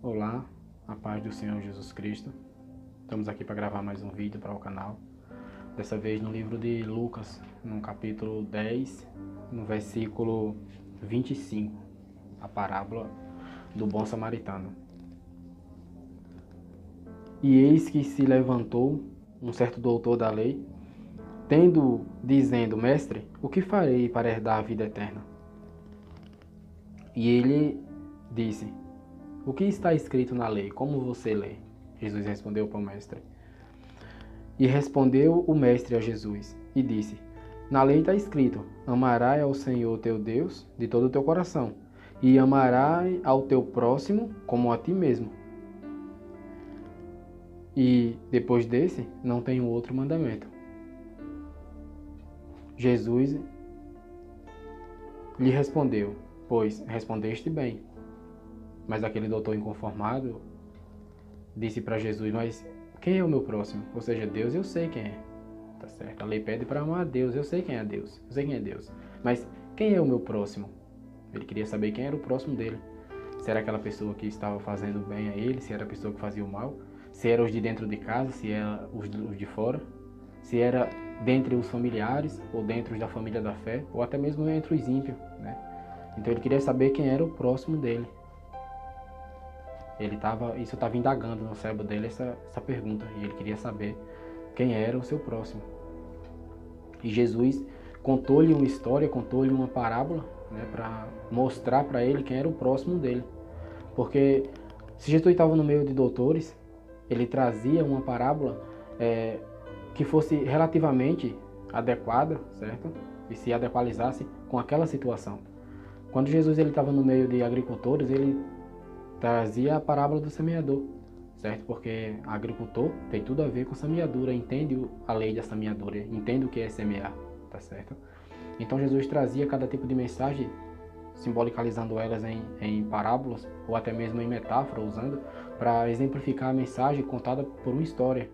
Olá, a paz do Senhor Jesus Cristo. Estamos aqui para gravar mais um vídeo para o canal. Dessa vez no livro de Lucas, no capítulo 10, no versículo 25, a parábola do bom samaritano. E eis que se levantou um certo doutor da lei, dizendo: Mestre, o que farei para herdar a vida eterna? E ele disse: O que está escrito na lei? Como você lê? Jesus respondeu para o mestre. E respondeu o mestre a Jesus e disse: Na lei está escrito: Amarás ao Senhor teu Deus de todo o teu coração, e amarás ao teu próximo como a ti mesmo. E depois desse, não tem outro mandamento. Jesus lhe respondeu: Pois respondeste bem. Mas aquele doutor inconformado disse para Jesus: Mas quem é o meu próximo? Ou seja, Deus eu sei quem é. Tá certo? A lei pede para amar a Deus, eu sei quem é Deus. Eu sei quem é Deus. Mas quem é o meu próximo? Ele queria saber quem era o próximo dele. Se era aquela pessoa que estava fazendo bem a ele, se era a pessoa que fazia o mal, se era os de dentro de casa, se era os de fora, se era dentre os familiares, ou dentro da família da fé, ou até mesmo entre os ímpios, né? Então ele queria saber quem era o próximo dele. Isso estava indagando no cérebro dele essa pergunta, e ele queria saber quem era o seu próximo. E Jesus contou-lhe uma história, contou-lhe uma parábola, né, para mostrar para ele quem era o próximo dele. Porque se Jesus estava no meio de doutores, ele trazia uma parábola que fosse relativamente adequada, certo? E se adequalizasse com aquela situação. Quando Jesus estava no meio de agricultores, ele trazia a parábola do semeador, certo? Porque agricultor tem tudo a ver com semeadura, entende a lei da semeadura, entende o que é semear, tá certo? Então Jesus trazia cada tipo de mensagem, simbolicalizando elas em parábolas, ou até mesmo em metáfora, usando, para exemplificar a mensagem contada por uma história.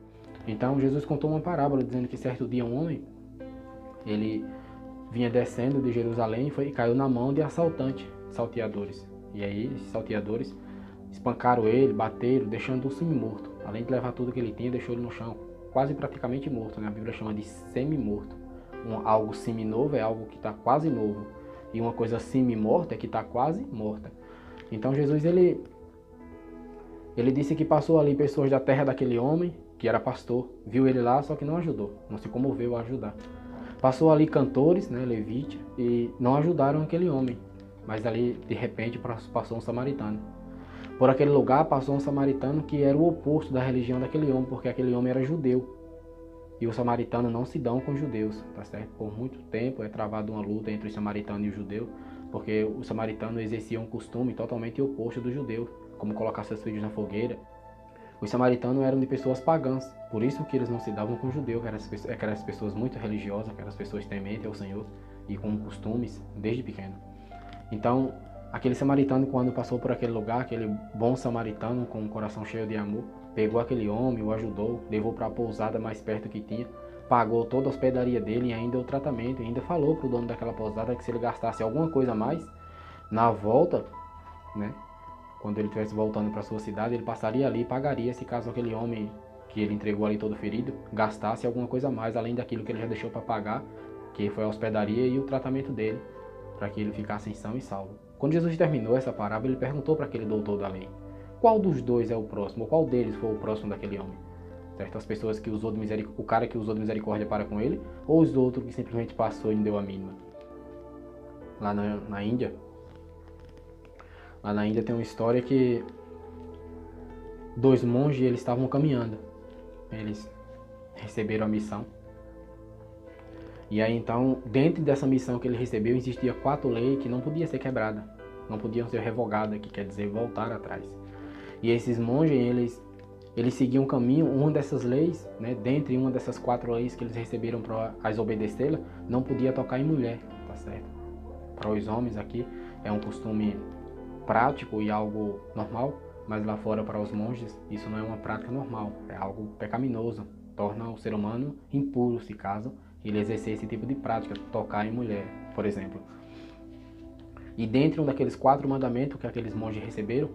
Então Jesus contou uma parábola, dizendo que certo dia um homem, ele vinha descendo de Jerusalém e caiu na mão de salteadores. E aí esses salteadores espancaram ele, bateram, deixando-o semi-morto. Além de levar tudo que ele tinha, deixou ele no chão, quase praticamente morto, né? A Bíblia chama de semi-morto. Algo semi-novo é algo que está quase novo. E uma coisa semi-morta é que está quase morta. Então Jesus, ele disse que passou ali pessoas da terra daquele homem, que era pastor, viu ele lá, só que não ajudou, não se comoveu a ajudar. Passou ali cantores, né, levíticos, e não ajudaram aquele homem. Mas ali, de repente, passou um samaritano. Por aquele lugar passou um samaritano que era o oposto da religião daquele homem, porque aquele homem era judeu. E os samaritanos não se dão com os judeus, tá certo? Por muito tempo é travada uma luta entre os samaritanos e os judeus, porque os samaritanos exerciam um costume totalmente oposto do judeu, como colocar seus filhos na fogueira. Os samaritanos eram de pessoas pagãs, por isso que eles não se davam com os judeus, que eram as pessoas muito religiosas, que eram as pessoas tementes ao Senhor e com costumes desde pequeno. Então, aquele samaritano, quando passou por aquele lugar, aquele bom samaritano com um coração cheio de amor, pegou aquele homem, o ajudou, levou para a pousada mais perto que tinha, pagou toda a hospedaria dele e ainda o tratamento, e ainda falou para o dono daquela pousada que se ele gastasse alguma coisa a mais, na volta, né, quando ele estivesse voltando para sua cidade, ele passaria ali e pagaria, se caso aquele homem que ele entregou ali todo ferido, gastasse alguma coisa a mais, além daquilo que ele já deixou para pagar, que foi a hospedaria e o tratamento dele, para que ele ficasse são e salvo. Quando Jesus terminou essa parábola, ele perguntou para aquele doutor da lei: qual dos dois é o próximo? Ou qual deles foi o próximo daquele homem? Certo? As pessoas que usou de misericórdia, o cara que usou de misericórdia para com ele, ou os outros que simplesmente passou e não deu a mínima? Lá na Índia tem uma história que dois monges, eles estavam caminhando. Eles receberam a missão. E aí então, dentro dessa missão que ele recebeu, existia 4 leis que não podiam ser quebradas, não podiam ser revogadas, que quer dizer voltar atrás. E esses monges, eles seguiam um caminho, uma dessas leis, né, dentre uma dessas 4 leis que eles receberam para as obedecê-la, não podia tocar em mulher, tá certo? Para os homens aqui é um costume prático e algo normal, mas lá fora para os monges isso não é uma prática normal, é algo pecaminoso, torna o ser humano impuro se caso ele exercer esse tipo de prática, tocar em mulher, por exemplo. E dentro daqueles 4 mandamentos que aqueles monges receberam,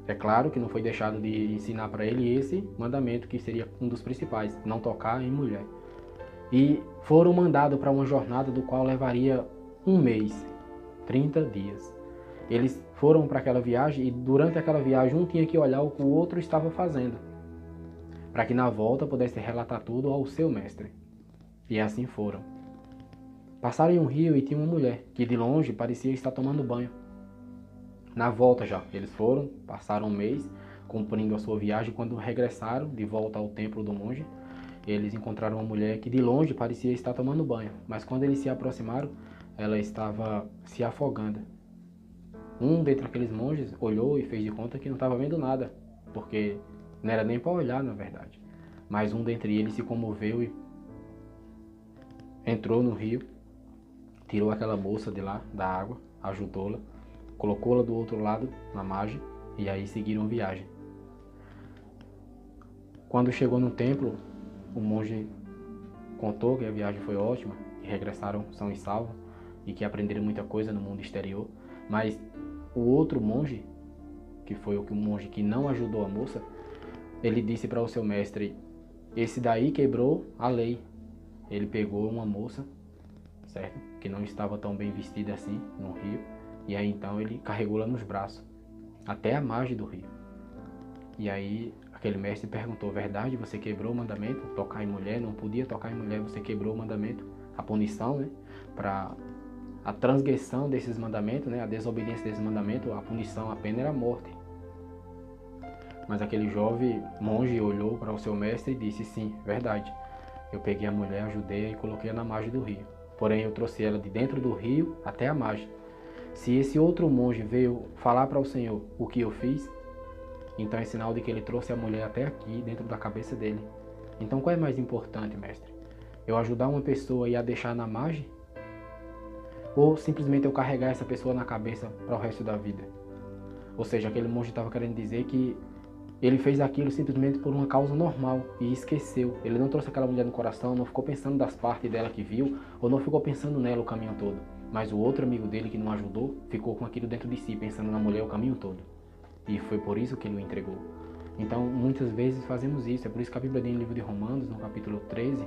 É claro que não foi deixado de ensinar para ele esse mandamento, que seria um dos principais, não tocar em mulher. E foram mandados para uma jornada do qual levaria um mês, 30 dias. Eles foram para aquela viagem e durante aquela viagem um tinha que olhar o que o outro estava fazendo, para que na volta pudesse relatar tudo ao seu mestre. E assim foram. Passaram em um rio e tinha uma mulher, que de longe parecia estar tomando banho. Na volta já, eles foram, passaram um mês, cumprindo a sua viagem. Quando regressaram de volta ao templo do monge, eles encontraram uma mulher que de longe parecia estar tomando banho, mas quando eles se aproximaram, ela estava se afogando. Um dentre aqueles monges olhou e fez de conta que não estava vendo nada, porque não era nem para olhar, na verdade. Mas um dentre eles se comoveu e entrou no rio, tirou aquela moça de lá, da água, ajudou-la, colocou-la do outro lado, na margem, e aí seguiram viagem. Quando chegou no templo, o monge contou que a viagem foi ótima, que regressaram são e salvos, e que aprenderam muita coisa no mundo exterior, mas o outro monge, que foi o monge que não ajudou a moça, ele disse para o seu mestre: esse daí quebrou a lei. Ele pegou uma moça, certo? Que não estava tão bem vestida assim no rio, e aí então ele carregou-la nos braços até a margem do rio. E aí aquele mestre perguntou: verdade, você quebrou o mandamento? Tocar em mulher, não podia tocar em mulher, você quebrou o mandamento. A punição, né, para a transgressão desses mandamentos, né, a desobediência desses mandamentos, a punição, a pena era a morte. Mas aquele jovem monge olhou para o seu mestre e disse: sim, verdade, eu peguei a mulher, ajudei e coloquei na margem do rio. Porém, eu trouxe ela de dentro do rio até a margem. Se esse outro monge veio falar para o Senhor o que eu fiz, então é sinal de que ele trouxe a mulher até aqui, dentro da cabeça dele. Então qual é mais importante, mestre? Eu ajudar uma pessoa e a deixar na margem? Ou simplesmente eu carregar essa pessoa na cabeça para o resto da vida? Ou seja, aquele monge estava querendo dizer que ele fez aquilo simplesmente por uma causa normal e esqueceu. Ele não trouxe aquela mulher no coração, não ficou pensando das partes dela que viu, ou não ficou pensando nela o caminho todo. Mas o outro amigo dele que não ajudou, ficou com aquilo dentro de si, pensando na mulher o caminho todo. E foi por isso que ele o entregou. Então, muitas vezes fazemos isso. É por isso que a Bíblia diz no livro de Romanos, no capítulo 13,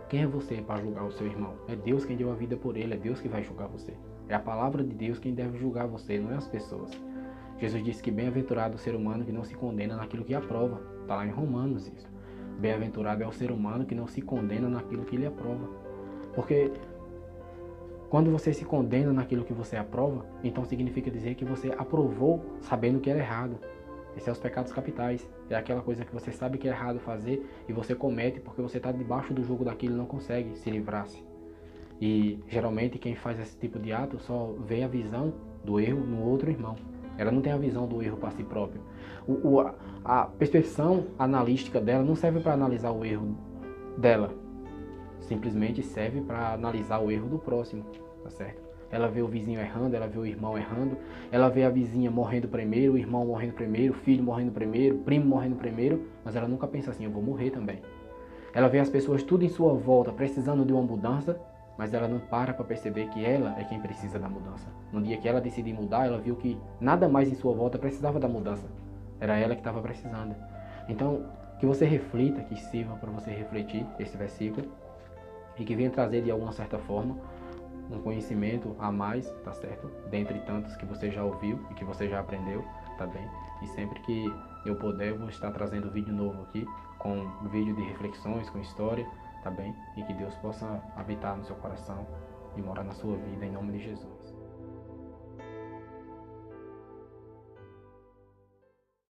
quem é você para julgar o seu irmão? É Deus quem deu a vida por ele, é Deus que vai julgar você. É a palavra de Deus quem deve julgar você, não é as pessoas. Jesus disse que bem-aventurado o ser humano que não se condena naquilo que aprova. Está lá em Romanos isso. Bem-aventurado é o ser humano que não se condena naquilo que ele aprova. Porque quando você se condena naquilo que você aprova, então significa dizer que você aprovou sabendo que era errado. Esses são os pecados capitais. É aquela coisa que você sabe que é errado fazer e você comete porque você está debaixo do jugo daquilo e não consegue se livrar-se. E geralmente quem faz esse tipo de ato só vê a visão do erro no outro irmão. Ela não tem a visão do erro para si próprio. A percepção analítica dela não serve para analisar o erro dela. Simplesmente serve para analisar o erro do próximo, tá certo? Ela vê o vizinho errando, ela vê o irmão errando, ela vê a vizinha morrendo primeiro, o irmão morrendo primeiro, o filho morrendo primeiro, o primo morrendo primeiro, mas ela nunca pensa assim: eu vou morrer também. Ela vê as pessoas tudo em sua volta precisando de uma mudança, mas ela não para perceber que ela é quem precisa da mudança. No dia que ela decidiu mudar, ela viu que nada mais em sua volta precisava da mudança. Era ela que estava precisando. Então, que você reflita, que sirva para você refletir esse versículo e que venha trazer de alguma certa forma um conhecimento a mais, tá certo? Dentre tantos que você já ouviu e que você já aprendeu, tá bem? E sempre que eu puder, eu vou estar trazendo vídeo novo aqui, com vídeo de reflexões, com história, tá bem? E que Deus possa habitar no seu coração e morar na sua vida, em nome de Jesus.